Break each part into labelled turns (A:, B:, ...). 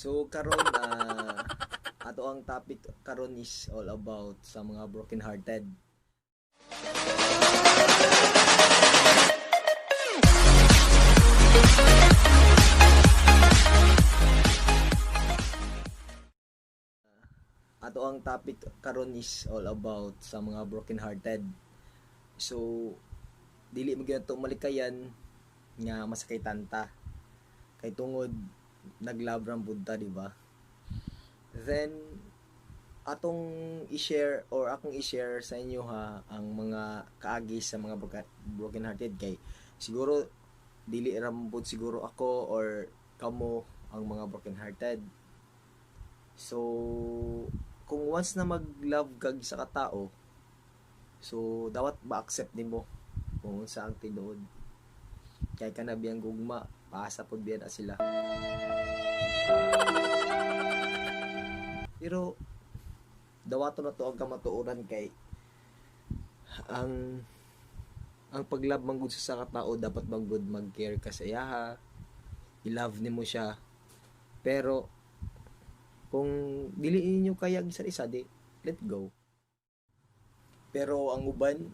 A: So karon ato ang topic karon is all about sa mga broken hearted. Ato ang topic karon is all about sa mga broken hearted. So dili mo gyud to malikayan nga masakitan ta. Kay tungod nag-love ram pud ta, di ba? Then atong i-share or akong i-share sa inyo ha ang mga kaagi sa mga broken hearted kay siguro dili ram pud siguro ako or kamo ang mga broken hearted. So kung once na mag-love kag sa katao, so dapat ma-accept nimo kung unsa ang tinuod. Kay kana biyang gugma, paasa pud biya na sila. Pero dawato na to ang kamatuoran kay ang pag-love man gud sa katao dapat man gud mag-care ka sa iya, i-love nimo siya. Pero kung dili ninyo kaya isa't isa, di let go. Pero ang uban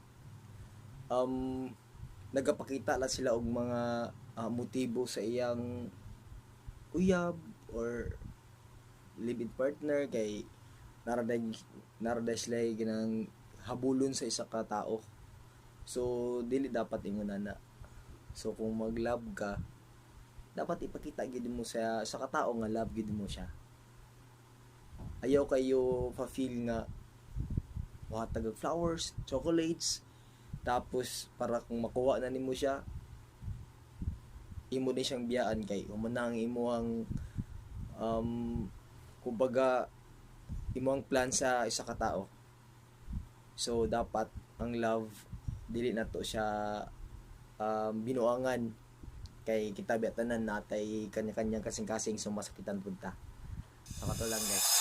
A: nagapakita lang sila og mga motibo sa iyang uyab or live-in partner kay naraday sila ginang habulon sa isa ka tao. So dili dapat ingon ana. So kung mag-love ka, dapat ipakita gid mo sa katao nga love gid mo siya. Ayaw kayo pa-feel nga mahatag og flowers, chocolates, tapos para kung makuha na nimo siya, imo ni siyang biyaan kay umanang imo ang kumbaga imo ang plan sa isa ka tao. So dapat ang love dili nato siya binuangan kay kita biya tanan natay kanya-kanyang kasing-kasing sumasakitan pud ta. So kato lang guys.